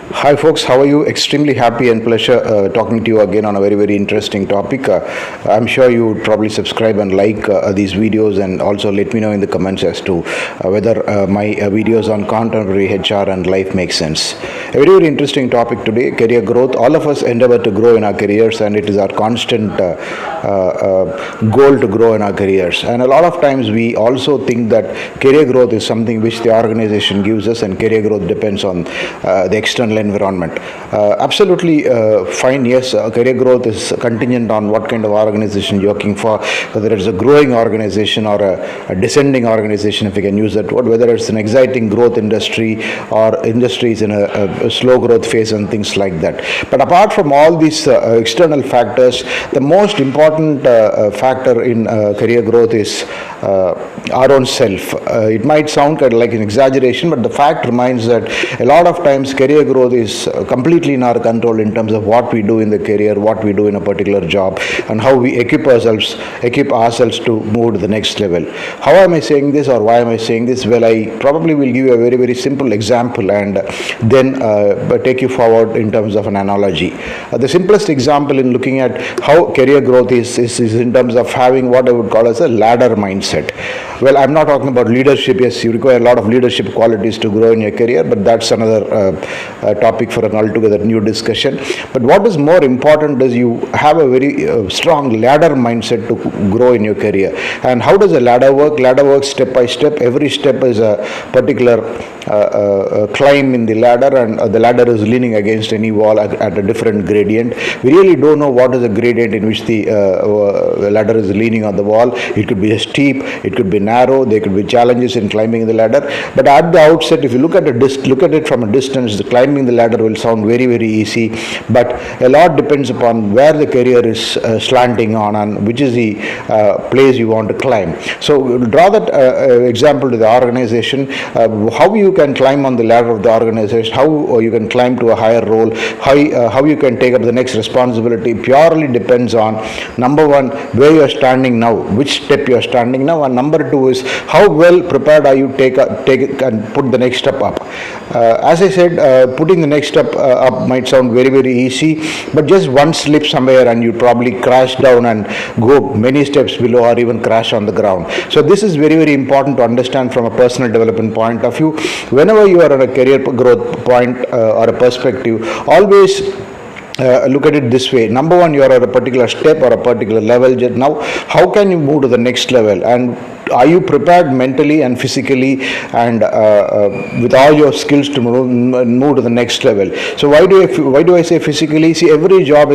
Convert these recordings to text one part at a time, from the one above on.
Hi folks, how are you? Extremely happy and pleasure talking to you again on a very interesting topic. I'm sure you would probably subscribe and like these videos, and also let me know in the comments as to whether my videos on contemporary HR and life make sense. A very interesting topic today, career growth. All of us endeavor to grow in our careers, and it is our constant goal to grow in our careers. And a lot of times we also think that career growth is something which the organization gives us, and career growth depends on the external environment. Absolutely fine, yes, career growth is contingent on what kind of organization you're working for, whether it's a growing organization or a descending organization, if you can use that word, whether it's an exciting growth industry or industries in a slow growth phase and things like that. But apart from all these external factors, the most important factor in career growth is our own self. It might sound kind of like an exaggeration, but the fact remains that a lot of times career growth is completely in our control in terms of what we do in the career, what we do in a particular job, and how we equip ourselves to move to the next level. How am I saying this, or why am I saying this? Well, I probably will give you a very simple example and then take you forward in terms of an analogy. The simplest example in looking at how career growth is in terms of having what I would call as a ladder mindset. Well, I'm not talking about leadership. Yes, you require a lot of leadership qualities to grow in your career, but that's another topic for an altogether new discussion. But what is more important is you have a very strong ladder mindset to grow in your career. And how does a ladder work? Ladder works step by step. Every step is a particular climb in the ladder, and the ladder is leaning against any wall at a different gradient. We really don't know what is the gradient in which the ladder is leaning on the wall. It could be steep, it could be narrow, there could be challenges in climbing the ladder. But at the outset, if you look at it from a distance, the climbing the ladder will sound very easy. But a lot depends upon where the career is slanting on and which is the place you want to climb. So draw that example to the organization. How you can climb on the ladder of the organization, how you can climb to a higher role, how you can take up the next responsibility purely depends on, number one, where you are standing now, which step you are standing now, and number two is how well prepared are you take it and put the next step up. As I said, putting the next step up might sound very easy, but just one slip somewhere and you probably crash down and go many steps below or even crash on the ground. So this is very important to understand from a personal development point of view. Whenever you are at a career growth point or a perspective, always look at it this way. Number one, you are at a particular step or a particular level. Now, how can you move to the next level? And are you prepared mentally and physically and with all your skills to move to the next level? So why do I say physically? See, every job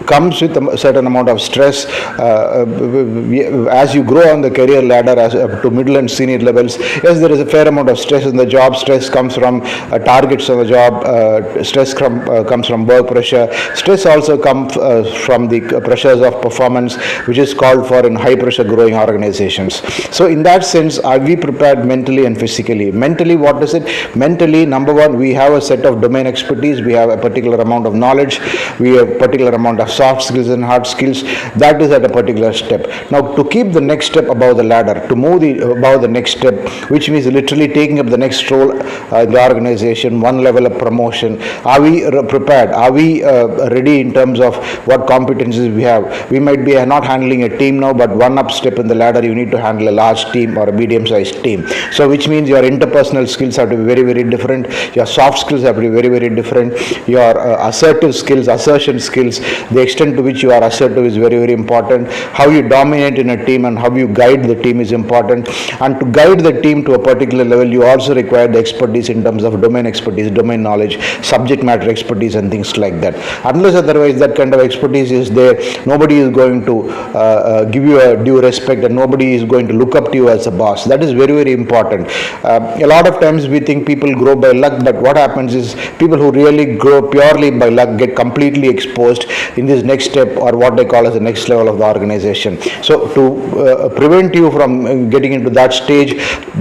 comes with a certain amount of stress. As you grow on the career ladder to middle and senior levels, yes, there is a fair amount of stress in the job. Stress comes from targets on the job. Stress comes from work pressure. Stress also comes from the pressures of performance, which is called for in high pressure growing organizations. So in that sense, are we prepared mentally and physically? Mentally, what is it? Mentally, number one, we have a set of domain expertise. We have a particular amount of knowledge. We have a particular amount of soft skills and hard skills. That is at a particular step. Now, to keep the next step above the ladder, to move above the next step, which means literally taking up the next role in the organization, one level of promotion, are we prepared? Are we ready in terms of what competencies we have? We might be not handling a team now, but one up step in the ladder, you need to handle a large team or a medium-sized team. So which means your interpersonal skills have to be very different. Your soft skills have to be very different. Your assertive skills, assertion skills, the extent to which you are assertive is very important. How you dominate in a team and how you guide the team is important. And to guide the team to a particular level, you also require the expertise in terms of domain expertise, domain knowledge, subject matter expertise, and things like that. Unless otherwise that kind of expertise is there, nobody is going to give you a due respect, and nobody is going to look up to you as a boss. That is very important. A lot of times we think people grow by luck, but what happens is people who really grow purely by luck get completely exposed in this next step, or what they call as the next level of the organization. So to prevent you from getting into that stage,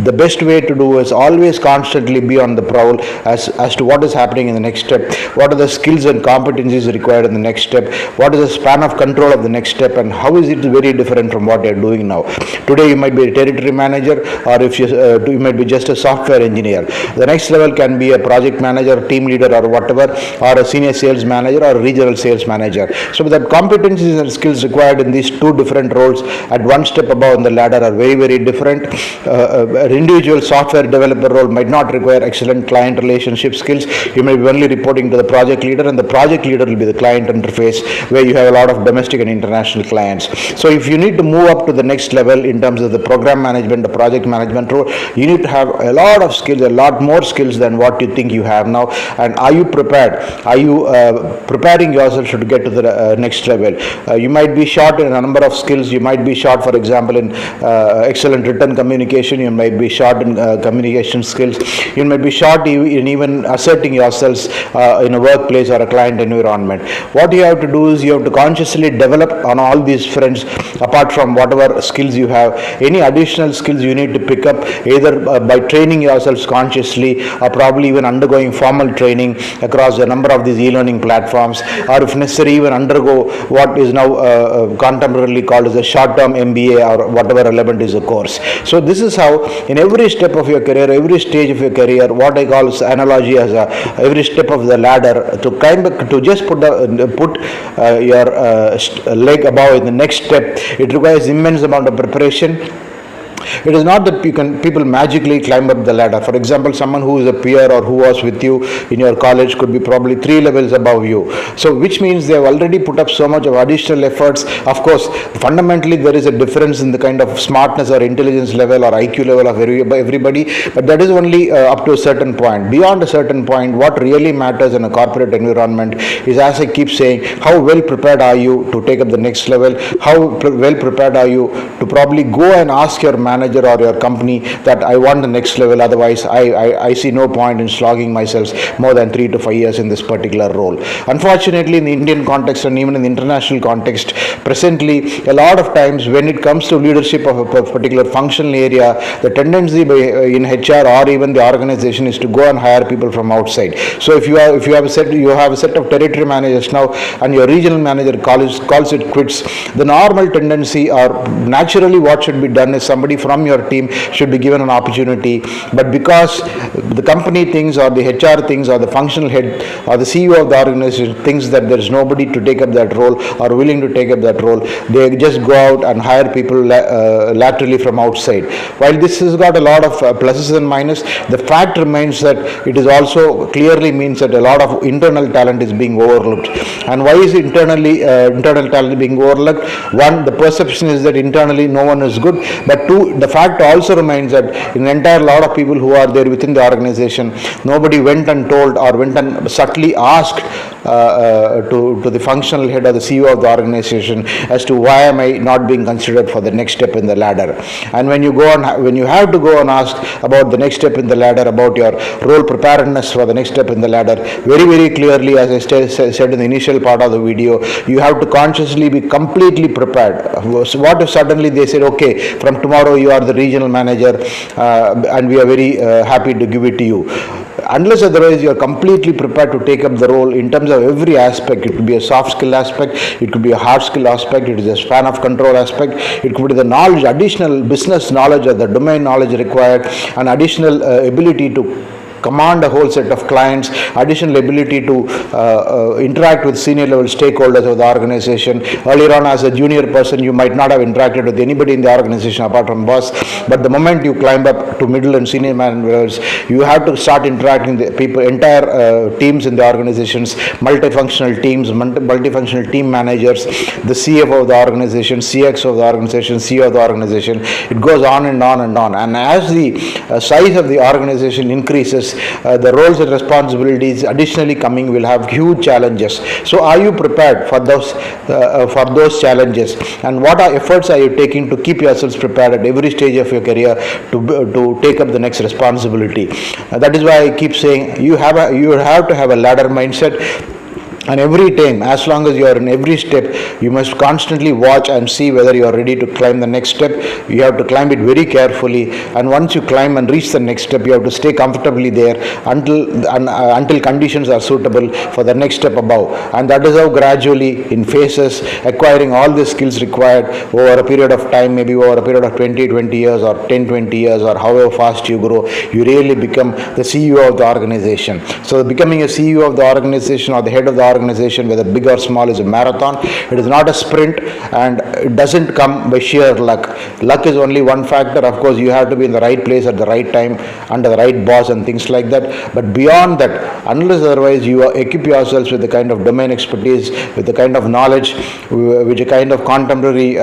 the best way to do is always constantly be on the prowl as to what is happening in the next step, what are the skills and competencies required in the next step, what is the span of control of the next step, and how is it very different from what you are doing now. Today you might be a territory manager, or if you might be just a software engineer. The next level can be a project manager, team team leader or whatever, or a senior sales manager or a regional sales manager. So the competencies and skills required in these two different roles at one step above in the ladder are very, very different. An individual software developer role might not require excellent client relationship skills. You may be only reporting to the project leader, and the project leader will be the client interface, where you have a lot of domestic and international clients. So if you need to move up to the next level in terms of the program management, the project management role, you need to have a lot of skills, a lot more skills than what you think you have now. And are you prepared? Are you preparing yourself to get to the next level? You might be short in a number of skills. You might be short, for example, in excellent written communication. You might be short in communication skills. You might be short in even asserting yourselves in a workplace or a client environment. What you have to do is you have to consciously develop on all these fronts, apart from whatever skills you have. Any additional skills you need to pick up, either by training yourselves consciously, or probably even undergoing formal training across a number of these e-learning platforms, or if necessary even undergo what is now contemporarily called as a short-term MBA or whatever relevant is a course. So this is how in every step of your career, every stage of your career, what I call analogy as every step of the ladder, to climb, to just put your leg above in the next step, it requires immense amount of preparation. It is not that people magically climb up the ladder. For example, someone who is a peer or who was with you in your college could be probably 3 levels above you. So which means they have already put up so much of additional efforts. Of course, fundamentally there is a difference in the kind of smartness or intelligence level or IQ level of everybody, but that is only up to a certain point. Beyond a certain point, what really matters in a corporate environment is, as I keep saying, how well prepared are you to take up the next level? How well prepared are you to probably go and ask your manager or your company that I want the next level, otherwise I see no point in slogging myself more than 3 to 5 years in this particular role. Unfortunately, in the Indian context and even in the international context, presently a lot of times when it comes to leadership of a particular functional area, the tendency in HR or even the organization is to go and hire people from outside. So if you have a set of territory managers now, and your regional manager calls it quits, the normal tendency or naturally what should be done is somebody from your team should be given an opportunity. But because the company thinks, or the HR thinks, or the functional head or the CEO of the organization thinks that there is nobody to take up that role or willing to take up that role, they just go out and hire people laterally from outside. While this has got a lot of pluses and minuses, the fact remains that it is also clearly means that a lot of internal talent is being overlooked. And why is internal talent being overlooked? One, the perception is that internally no one is good, but two, the fact also remains that in an entire lot of people who are there within the organization, nobody went and told or went and subtly asked to the functional head or the CEO of the organization as to why am I not being considered for the next step in the ladder. And when you have to go and ask about the next step in the ladder, about your role preparedness for the next step in the ladder, very, very clearly, as I said in the initial part of the video, you have to consciously be completely prepared. So what if suddenly they said, okay, from tomorrow you are the regional manager and we are very happy to give it to you. Unless otherwise you are completely prepared to take up the role in terms of every aspect. It could be a soft skill aspect, it could be a hard skill aspect, it is a span of control aspect, it could be the knowledge, additional business knowledge or the domain knowledge required, and additional ability to command a whole set of clients, additional ability to interact with senior level stakeholders of the organization. Earlier on, as a junior person, you might not have interacted with anybody in the organization apart from boss, but the moment you climb up to middle and senior managers, you have to start interacting with people, entire teams in the organizations, multifunctional teams, multifunctional team managers, the CFO of the organization, CX of the organization, CEO of the organization. It goes on and on and on. And as the size of the organization increases, the roles and responsibilities additionally coming will have huge challenges. So are you prepared for those challenges, and what efforts are you taking to keep yourselves prepared at every stage of your career to take up the next responsibility? That is why I keep saying you have to have a ladder mindset. And every time, as long as you are in every step, you must constantly watch and see whether you are ready to climb the next step. You have to climb it very carefully, and once you climb and reach the next step, you have to stay comfortably there until conditions are suitable for the next step above. And that is how gradually, in phases, acquiring all the skills required over a period of time, maybe over a period of 20 years or 10-20 years, or however fast you grow, you really become the CEO of the organization. So becoming a CEO of the organization or the head of the organization, whether big or small, is a marathon. It is not a sprint, and it doesn't come by sheer luck. Luck is only one factor. Of course, you have to be in the right place at the right time, under the right boss and things like that. But beyond that, unless otherwise you equip yourselves with the kind of domain expertise, with the kind of knowledge, with the kind of contemporary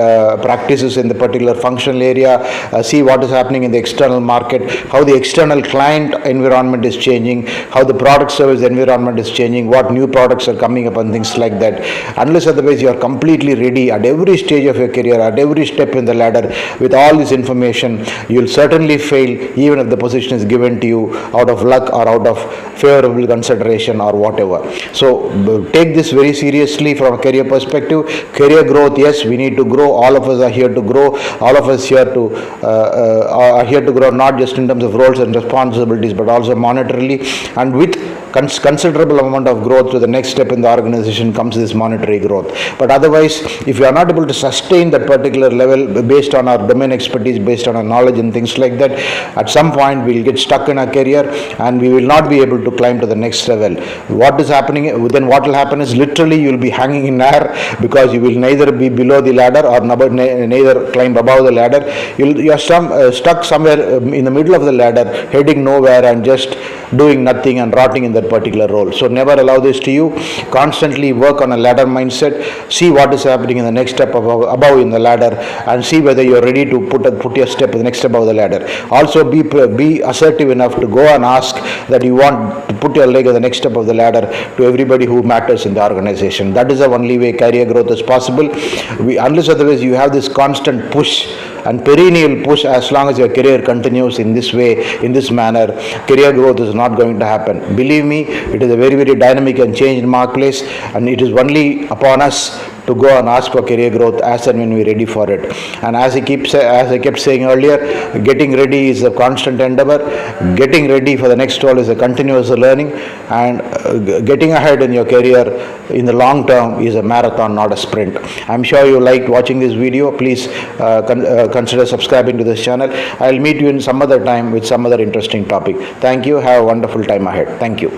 practices in the particular functional area, see what is happening in the external market, how the external client environment is changing, how the product service environment is changing, what new products are coming up and things like that. Unless otherwise you are completely ready at every stage of your career, at every step in the ladder, with all this information, you will certainly fail, even if the position is given to you out of luck or out of favorable consideration or whatever. So take this very seriously from a career perspective. Career growth, yes, we need to grow. All of us are here to grow. All of us are here to grow, not just in terms of roles and responsibilities, but also monetarily. And with considerable amount of growth to the next step in the organization comes this monetary growth. But otherwise, if you are not able to sustain that particular level based on our domain expertise, based on our knowledge and things like that, at some point we will get stuck in our career and we will not be able to climb to the next level. What is happening then? What will happen is literally you will be hanging in air, because you will neither be below the ladder or neither climb above the ladder. You are stuck somewhere in the middle of the ladder, heading nowhere and just doing nothing and rotting in that particular role. So never allow this to you. Constantly work on a ladder mindset. See what is happening in the next step above in the ladder, and see whether you are ready to put your step in the next step above the ladder. Also be assertive enough to go and ask that you want to put your leg at the next step of the ladder to everybody who matters in the organization. That is the only way career growth is possible. Unless otherwise you have this constant push and perennial push, as long as your career continues in this way, in this manner, career growth is not going to happen. Believe me, it is a very, very dynamic and changed marketplace, and it is only upon us to go and ask for career growth as and when we are ready for it. And as I kept saying earlier, getting ready is a constant endeavor. Getting ready for the next role is a continuous learning, and getting ahead in your career in the long term is a marathon, not a sprint. I'm sure you liked watching this video. Please consider subscribing to this channel. I'll meet you in some other time with some other interesting topic. Thank you. Have a wonderful time ahead. Thank you.